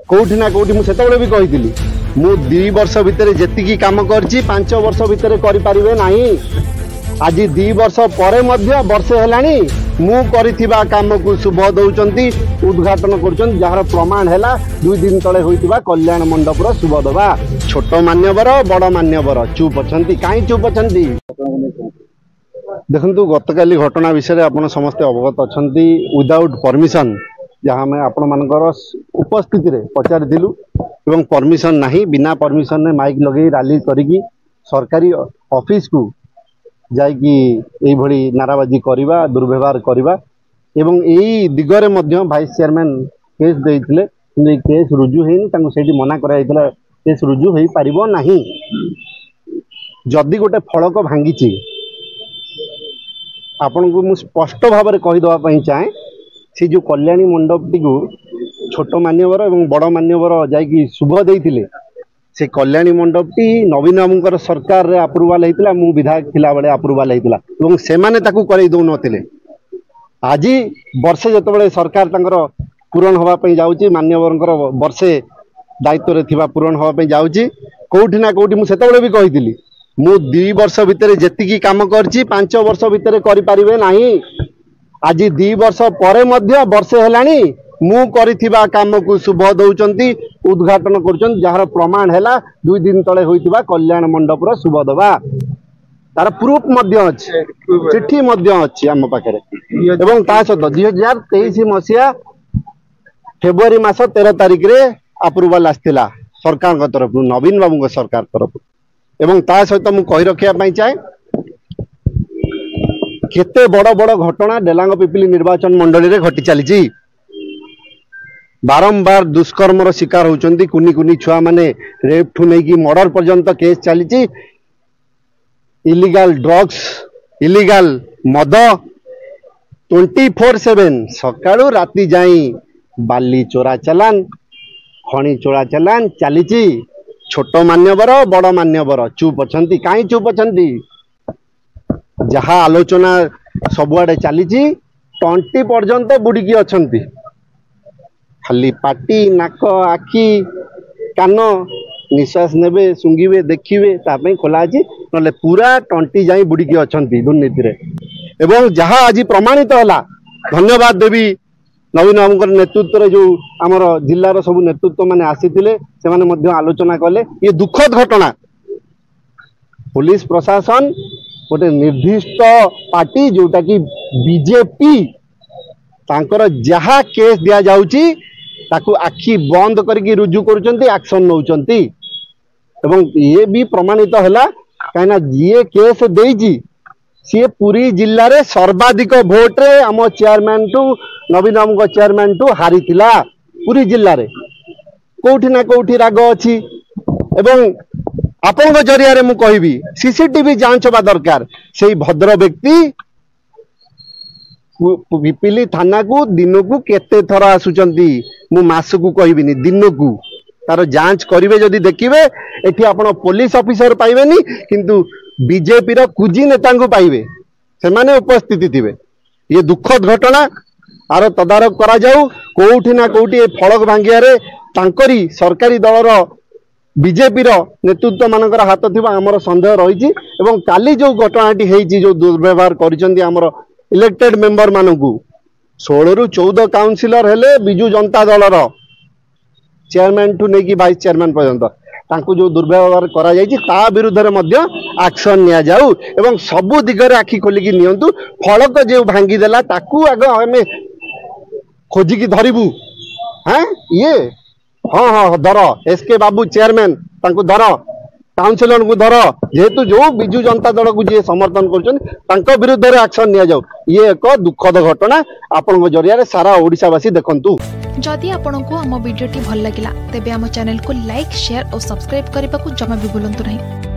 कोठी ना कोठी मुझे भी कही मु 2 वर्ष भितर जेतिकी काम करछि 5 वर्ष भितर करि परिबे नाही। आज 2 वर्ष पर वर्षे हेलानी मु करिथिबा काम को शुभ दौचंती उद्घाटन करछन जहार प्रमाण हैला 2 दिन तले होइतिबा कल्याण मंडप रो शुभ दबा। छोट मान्यवर बड़ मान्यवर चुप अछंती काई चुप अछंती। देखंतु गतकाली घटना विषय आपण समस्त अवगत अछंती विदाउट परमिशन जहाँ मैं आपण मानकर उपस्थिति रे पचार दिलु एवं परमिशन नहीं बिना परमिशन ने माइक लगे रैली करिकी सरकारी ऑफिस को जाइकी एई भली नाराबाजी करवा दुर्व्यवहार करवा एवं एई दिगरे मध्य वाइस चेयरमैन केस देइथिले कि केस रुजु हेनी तांको सेठी मना कराइथिला केस रुजु हेई पारिबो नाही। जदि गोटे फलक भांगीची आपण को मु स्पष्ट भाव में कही दवा पई चाहे से जो कल्याणी मंडपटी को छोट मान्यवर एवं बड़ मान्यवर जाइकी शुभ देइथिले से कल्याणी मंडपटी नवीन बाबूंकर सरकार रे अप्रूवल हेतिला मु विधायक थिला बेले अप्रूवल हेतिला एवं से माने ताकू करै दउ नथिले। आज वर्षे जत बेले सरकार तांकर पूरण होबा पई जाउची मान्यवरंकर वर्षे दायित्व रे थिबा पूरण होबा पई जाउची कोठी ना कोठी मु सेत बेले भी कहिथिली मु 2 वर्ष भितर जेतिकी काम करछि 5 वर्ष भितर करि परिबे नाही। आज 2 वर्ष पर वर्षे हेलानी मु करिथिबा काम को शुभ दौचंती उद्घाटन करछन जहार प्रमाण हैला 2 दिन तले होइतिबा कल्याण मंडप रो शुभ दबा। तार प्रूफ मध्य अछि चिट्ठी मध्य अछि हम पाखरे एवं ता सहित 2023 मसिया फेब्रुआरी मास 13 तारिख रे अप्रूवल आस्थिला सरकार तरफ नवीन बाबू सरकार तरफ एवं ता सहित मु कहि रखिया पई चाहे केते बड़ बड़ घटना डेलांग पिपिली निर्वाचन मंडली रे घटी चली बारंबार दुष्कर्म शिकार होचंदी कुनी कुनी छुआ माने रेप ठू नहीं कि मर्डर पर्यंत केस चली इलीगल ड्रग्स इलीगल मद 24/7 सकाळू राती जाई बाली चोरा चलान खणी चोरा चलान चली छोट मान्यवर बड़ मान्यवर चुप अछंती काई चुप अछंती। जहाँ आलोचना सबुआडे चली 20 पर्यंत बुड़ीकी अछंती खाली पाटी नाक आखि कान निश्वास नेबे सुंगिबे देखिबे तापई खोला अछि नले पूरा 20 जाई बुड़ीकी अछंती दुर्नीति रे एवं जहाँ आज प्रमाणित होला धन्यवाद देवी नवीन बाबूंकर नेतृत्व रे जो आमर जिल्लार सब नेतृत्व माने आसीथिले से माने मध्य आलोचना कले ये दुखद घटना पुलिस प्रशासन गोटे निर्दिष्ट पार्टी जोटा कि बीजेपी तांकर जहाँ केस दिया जाउची ताकू आखि बंद करके रुजु करुचंती एक्शन नौचंती एवं ये भी प्रमाणित हैला काइना ये केस देइची सी पूरी जिल्ला रे सर्वाधिक भोट रे आम चेयरमैन टू नवीन बाबू चेयरमैन टू हारी थिला पूरी जिल्ला रे कोठी ना कोठी राग अछि एवं आपण जरिया रे मु कहबी सीसीटीवी जांच होबा दरकार से भद्र व्यक्ति पिपिली थाना को दिन को केते थर आसुचंती मु मास को कहबिनी दिन को तार जांच करिवे जदि देखिवे एठी आपण पुलिस ऑफिसर पाइबेनी किंतु बीजेपी रो कुजी नेता को पाइबे से माने उपस्थिति थिबे। ये दुखद घटना आर तदारक करा जाऊ कोठी ना कोठी फलक भांगिया रे तांकरी सरकारी दल रो बीजेपी रो नेतृत्व मानकर हाथ थिबा हमर संदेह रहिछि एवं काली जो घटनाटी हेछि जो दुर्व्यवहार करिसंती हमर इलेक्टेड मेंबर मानकू 16 रु 14 काउंसिलर हेले बिजू जनता दल रो चेयरमैन टू नेकी वाइस चेयरमैन पर्यंत तांकू जो दुर्व्यवहार करा जाइछि ता विरुद्ध रे मध्य एक्शन निया जाऊ एवं सबु दिगरे आखि खोलिकी नियंतु फलक जे भांगी देला ताकू आग हमें खोजी की धरिबू हैं ये हाँ हाँ धर एसके बाबू चेयरमैन तांकू धर काउंसिलर को धर जेहेतु जो बिजू जनता दल को जी समर्थन कर विरुद्ध रे एक्शन निया जाऊ ये एक दुखद घटना आपण जरिया रे सारा ओडिशावासी देखंतु। जदि आपण को हम वीडियो टी भल लागिला तेबे हम चैनल को लाइक शेयर और सब्सक्राइब करने को जमा भी भूलंतु नहीं।